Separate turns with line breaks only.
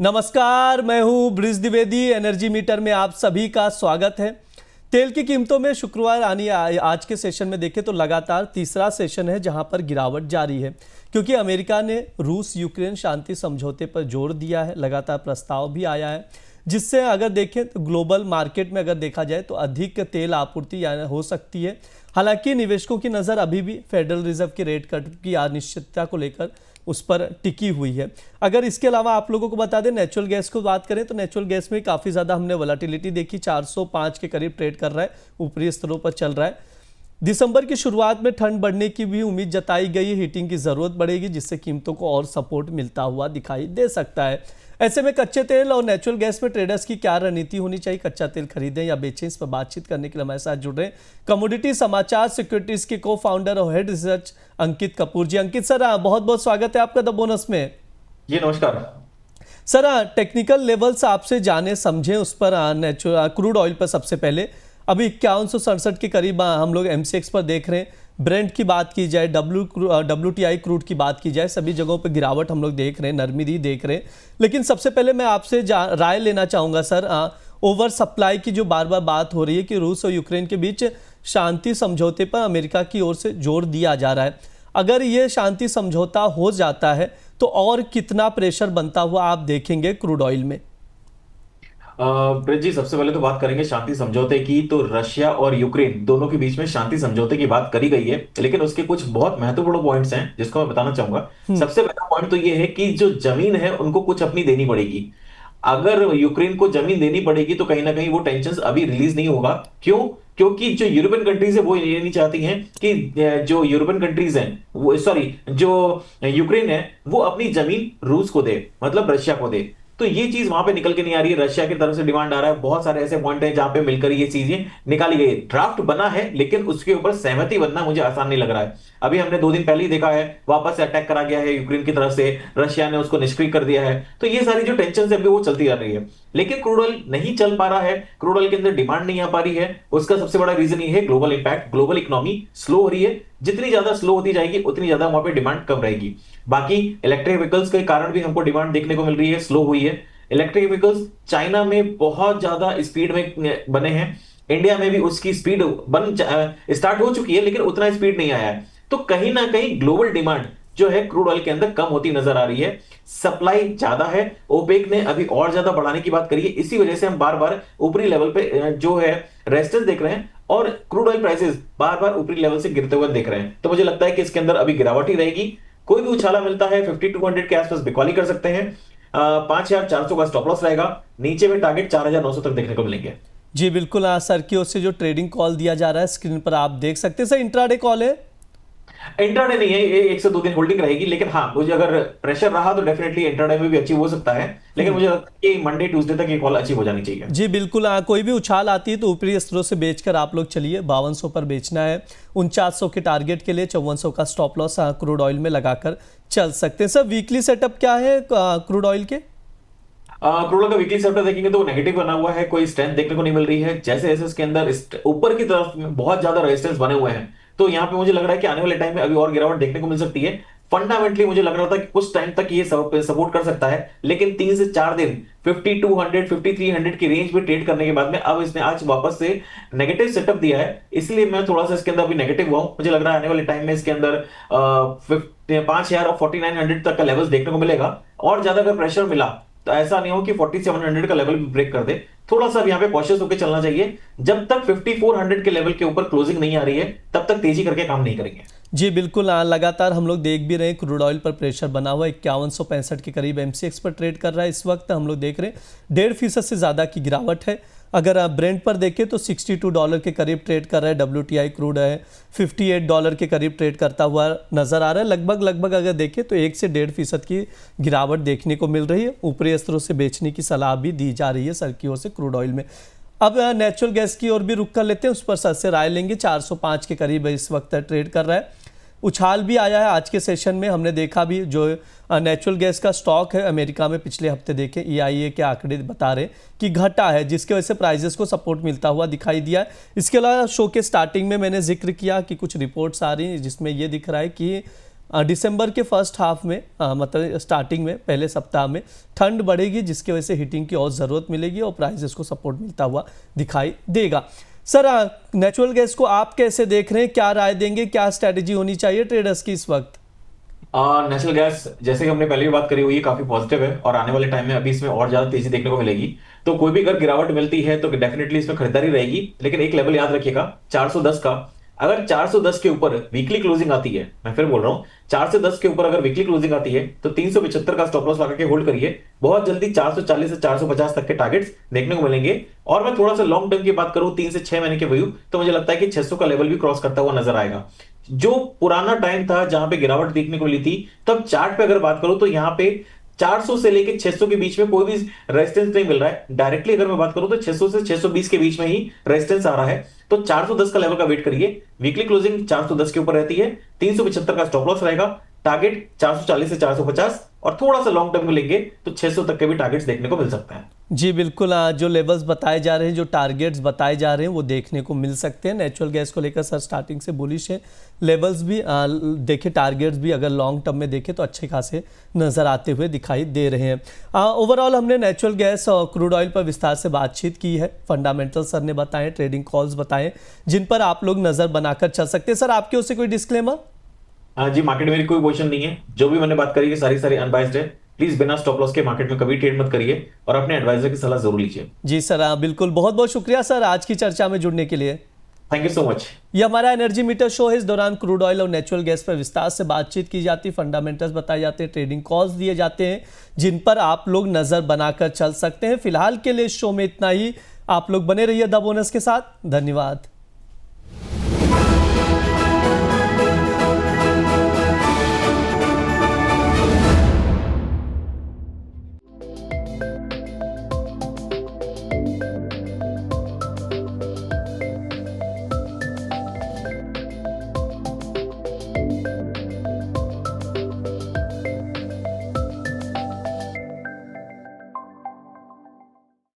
नमस्कार, मैं हूं ब्रिज द्विवेदी। एनर्जी मीटर में आप सभी का स्वागत है। तेल की कीमतों में शुक्रवार आज के सेशन में देखें तो लगातार तीसरा सेशन है जहां पर गिरावट जारी है, क्योंकि अमेरिका ने रूस यूक्रेन शांति समझौते पर जोर दिया है। लगातार प्रस्ताव भी आया है, जिससे अगर देखें तो ग्लोबल मार्केट में अगर देखा जाए तो अधिक तेल आपूर्ति हो सकती है। हालांकि निवेशकों की नज़र अभी भी फेडरल रिजर्व के रेट कट की अनिश्चितता को लेकर उस पर टिकी हुई है। अगर इसके अलावा आप लोगों को बता दें, नेचुरल गैस को बात करें तो नेचुरल गैस में काफ़ी ज़्यादा हमने वोलेटिलिटी देखी। 405 के करीब ट्रेड कर रहा है, ऊपरी स्तरों पर चल रहा है। दिसंबर की शुरुआत में ठंड बढ़ने की भी उम्मीद जताई गई है। हीटिंग की ज़रूरत बढ़ेगी, जिससे कीमतों को और सपोर्ट मिलता हुआ दिखाई दे सकता है। ऐसे में कच्चे तेल और नेचुरल गैस में ट्रेडर्स की क्या रणनीति होनी चाहिए, कच्चा तेल खरीदें या बेचें, इस पर बातचीत करने के लिए हमारे साथ जुड़ रहे हैं कमोडिटी समाचार सिक्योरिटीज के को फाउंडर और हेड रिसर्च अंकित कपूर जी। अंकित सर, बहुत बहुत स्वागत है आपका द बोनस में।
जी नमस्कार
सर, टेक्निकल लेवल्स आपसे जाने समझें उस पर नेचुरल क्रूड ऑयल पर सबसे पहले अभी 5167 के करीब हम लोग MCX पर देख रहे हैं। ब्रेंट की बात की जाए, WTI क्रूड की बात की जाए, सभी जगहों पर गिरावट हम लोग देख रहे हैं, नरमी देख रहे हैं। लेकिन सबसे पहले मैं आपसे राय लेना चाहूँगा सर, ओवर सप्लाई की जो बार बार बात हो रही है कि रूस और यूक्रेन के बीच शांति समझौते पर अमेरिका की ओर से जोर दिया जा रहा है। अगर ये शांति समझौता हो जाता है तो और कितना प्रेशर बनता हुआ आप देखेंगे क्रूड ऑयल में?
ब्रिज जी, सबसे पहले तो बात करेंगे शांति समझौते की। तो रशिया और यूक्रेन दोनों के बीच में शांति समझौते की बात करी गई है, लेकिन उसके कुछ बहुत महत्वपूर्ण पॉइंट्स हैं जिसको मैं बताना चाहूंगा। सबसे पहला पॉइंट तो ये है कि जो जमीन है उनको कुछ अपनी देनी पड़ेगी। अगर यूक्रेन को जमीन देनी पड़ेगी तो कहीं ना कहीं वो टेंशन अभी रिलीज नहीं होगा। क्यों? क्योंकि जो यूरोपियन कंट्रीज है वो ये नहीं चाहती हैं कि जो यूरोपियन कंट्रीज हैं वो जो यूक्रेन है वो अपनी जमीन रूस को दे, मतलब रशिया को दे। तो ये चीज वहां पे निकल के नहीं आ रही है। रशिया की तरफ से डिमांड आ रहा है। बहुत सारे ऐसे पॉइंट हैं जहां पे मिलकर ये चीजें निकाली गई है। ड्राफ्ट बना है, लेकिन उसके ऊपर सहमति बनना मुझे आसान नहीं लग रहा है। अभी हमने 2 दिन पहले ही देखा है, वापस से अटैक करा गया है यूक्रेन की तरफ से, रशिया ने उसको निष्क्रिय कर दिया है। तो ये सारी जो टेंशन है अभी वो चलती जा रही है, लेकिन क्रूड ऑयल नहीं चल पा रहा है। क्रूड ऑयल के अंदर डिमांड नहीं आ पा रही है। उसका सबसे बड़ा रीजन ये है global impact. Global economy slow हो रही है। जितनी ज्यादा स्लो होती जाएगी उतनी ज्यादा वहां पे डिमांड कम रहेगी। बाकी इलेक्ट्रिक व्हीकल्स के कारण भी हमको डिमांड देखने को मिल रही है, स्लो हुई है। इलेक्ट्रिक व्हीकल्स चाइना में बहुत ज्यादा स्पीड में बने हैं। इंडिया में भी उसकी स्पीड स्टार्ट हो चुकी है, लेकिन उतना स्पीड नहीं आया है। तो कहीं ना कहीं ग्लोबल डिमांड जो है क्रूड ऑयल के अंदर कम होती नजर आ रही है। सप्लाई ज्यादा है। ओपेक ने अभी और ज्यादा बढ़ाने की बात करी है। इसी वजह से हम बार बार ऊपरी लेवल पे जो है रेजिस्टेंस देख रहे हैं और क्रूड ऑयल प्राइसेस बार बार ऊपरी लेवल से गिरते हुए देख रहे हैं। तो मुझे लगता है कि इसके अंदर अभी गिरावट ही रहेगी। कोई भी उछाला मिलता है 5200 के आसपास बिकवाली कर सकते हैं। 5400 का स्टॉप लॉस रहेगा। नीचे में टारगेट 4900 तक देखने को मिलेंगे।
जी बिल्कुल, सर की ओर से जो ट्रेडिंग कॉल दिया जा रहा है स्क्रीन पर आप देख सकते हैं। सर, इंट्राडे कॉल है?
इंट्राडे नहीं है, ये 1 से 2 दिन होल्डिंग रहेगी। लेकिन हाँ, मुझे अगर प्रेशर रहा तो डेफिनेटली इंट्राडे में भी अचीव हो सकता है। लेकिन मुझे लगता है कि मंडे ट्यूसडे तक ये कॉल अचीव हो जानी चाहिए।
जी बिल्कुल, कोई भी उछाल आती है तो ऊपरी स्तरों से बेचकर आप लोग चलिए। 5200 पर बेचना है। 4900 के टारगेट के लिए 5400 का स्टॉप लॉस क्रूड ऑयल में लगाकर चल सकते हैं। सर, वीकली सेटअप क्या है क्रूड ऑयल के?
क्रूड ऑयल का वीकली सेक्टर देखेंगे तो वो नेगेटिव बना हुआ है। कोई स्ट्रेंथ देखने को नहीं मिल रही है। जैसे जैसे इसके अंदर ऊपर की तरफ में बहुत ज्यादा रेजिस्टेंस बने हुए हैं, तो यहाँ पे मुझे लग रहा है कि आने वाले टाइम में अभी और गिरावट देखने को मिल सकती है। फंडामेंटली मुझे लग रहा था कि कुछ टाइम तक ये सपोर्ट कर सकता है, लेकिन 3 से 4 दिन 5200 5300 की रेंज में ट्रेड करने के बाद में अब इसने आज वापस से नेगेटिव सेटअप दिया है। इसलिए मैं थोड़ा सा इसके अंदर अभी नेगेटिव हुआ हूं। मुझे लग रहा है आने वाले टाइम में इसके अंदर 5000 और 4900 तक का लेवल्स देखने को मिलेगा। और ज्यादा अगर प्रेशर मिला तो ऐसा नहीं हो कि 4700 का लेवल भी ब्रेक कर दे। थोड़ा सा यहाँ पे कॉशियस होकर चलना चाहिए। जब तक 5400 के लेवल के ऊपर क्लोजिंग नहीं आ रही है तब तक तेजी करके काम नहीं करेंगे।
जी बिल्कुल, लगातार हम लोग देख भी रहे हैं क्रूड ऑयल पर प्रेशर बना हुआ है। 5165 के करीब MCX पर ट्रेड कर रहा है। इस वक्त हम लोग देख रहे हैं 1.5% से ज़्यादा की गिरावट है। अगर आप ब्रेंट पर देखें तो $62 के करीब ट्रेड कर रहा है। WTI क्रूड है $58 के करीब ट्रेड करता हुआ नज़र आ रहा है। लगभग अगर देखें तो 1 से 1.5% की गिरावट देखने को मिल रही है। ऊपरी स्तरों से बेचने की सलाह भी दी जा रही है सर की ओर से क्रूड ऑयल में। अब नेचुरल गैस की ओर भी रुख कर लेते हैं, उस पर सर से राय लेंगे। 405 के करीब इस वक्त ट्रेड कर रहा है। उछाल भी आया है आज के सेशन में। हमने देखा भी जो नेचुरल गैस का स्टॉक है अमेरिका में पिछले हफ्ते देखें EIA के आंकड़े बता रहे कि घटा है, जिसकी वजह से प्राइजेस को सपोर्ट मिलता हुआ दिखाई दिया है। इसके अलावा शो के स्टार्टिंग में मैंने जिक्र किया कि कुछ रिपोर्ट्स आ रही हैं जिसमें ये दिख रहा है कि दिसंबर के फर्स्ट हाफ में मतलब स्टार्टिंग में पहले सप्ताह में ठंड बढ़ेगी, जिसकी वजह से हीटिंग की और ज़रूरत मिलेगी और प्राइसेस को सपोर्ट मिलता हुआ दिखाई देगा। सर, नेचुरल गैस को आप कैसे देख रहे हैं, क्या राय देंगे, क्या स्ट्रैटेजी होनी चाहिए ट्रेडर्स की इस वक्त?
नेचुरल गैस जैसे कि हमने पहले भी बात करी हुई है, काफी पॉजिटिव है और आने वाले टाइम में अभी इसमें और ज्यादा तेजी देखने को मिलेगी। तो कोई भी अगर गिरावट मिलती है तो डेफिनेटली इसमें खरीदारी रहेगी, लेकिन एक लेवल याद रखिएगा 410 का। अगर 410 के ऊपर वीकली क्लोजिंग आती है, मैं फिर बोल रहा हूं 410 के ऊपर अगर वीकली क्लोजिंग आती है तो 375 का स्टॉप लॉस लगा के होल्ड करिए। बहुत जल्दी 440 से 450 तक के टारगेट्स देखने को मिलेंगे। और मैं थोड़ा सा लॉन्ग टर्म की बात करूं 3 से 6 महीने के व्यू, तो मुझे लगता है कि 600 का लेवल भी क्रॉस करता हुआ नजर आएगा। जो पुराना टाइम था जहां पे गिरावट देखने को मिली थी, तब चार्ट पे अगर बात करूं तो यहां पे 400 से लेके 600 के बीच में कोई भी रेजिस्टेंस नहीं मिल रहा है। डायरेक्टली अगर मैं बात करूं तो 600 से 620 के बीच में ही रेजिस्टेंस आ रहा है। तो 410 का लेवल का वेट करिए। वीकली क्लोजिंग 410 के ऊपर रहती है, 375 का स्टॉप लॉस रहेगा, टारगेट 440 से 450 और थोड़ा सा लॉन्ग टर्म में लेंगे तो 600 तक के भी टारगेट्स देखने को मिल सकते हैं।
जी बिल्कुल, जो लेवल्स बताए जा रहे हैं, जो टारगेट्स बताए जा रहे हैं वो देखने को मिल सकते हैं। नेचुरल गैस को लेकर सर स्टार्टिंग से बुलिश है, लेवल्स भी देखे, टारगेट्स भी अगर लॉन्ग टर्म में देखें तो अच्छे खासे नज़र आते हुए दिखाई दे रहे हैं। ओवरऑल हमने नेचुरल गैस और क्रूड ऑयल पर विस्तार से बातचीत की है। फंडामेंटल सर ने बताए, ट्रेडिंग कॉल्स बताए जिन पर आप लोग नज़र बनाकर चल सकते हैं। सर, आपकी ओर से कोई डिस्क्लेमर?
जी, मार्केट में मेरी कोई पोजीशन नहीं है। जो भी मैंने बात करी है सारी अनबाइस्ड है। प्लीज बिना स्टॉप लॉस के मार्केट में कभी ट्रेड मत करिए और अपने एडवाइजर की सलाह जरूर लीजिए।
जी सर, बिल्कुल, बहुत बहुत शुक्रिया सर आज की चर्चा में जुड़ने के लिए।
Thank you so much.
ये हमारा एनर्जी मीटर शो है। इस दौरान क्रूड ऑयल और नेचुरल गैस पर विस्तार से बातचीत की जाती है, फंडामेंटल्स बताए जाते हैं, ट्रेडिंग कॉल्स दिए जाते हैं जिन पर आप लोग नज़र बनाकर चल सकते हैं। फिलहाल के लिए इस शो में इतना ही। आप लोग बने रहिए द बोनस के साथ। धन्यवाद।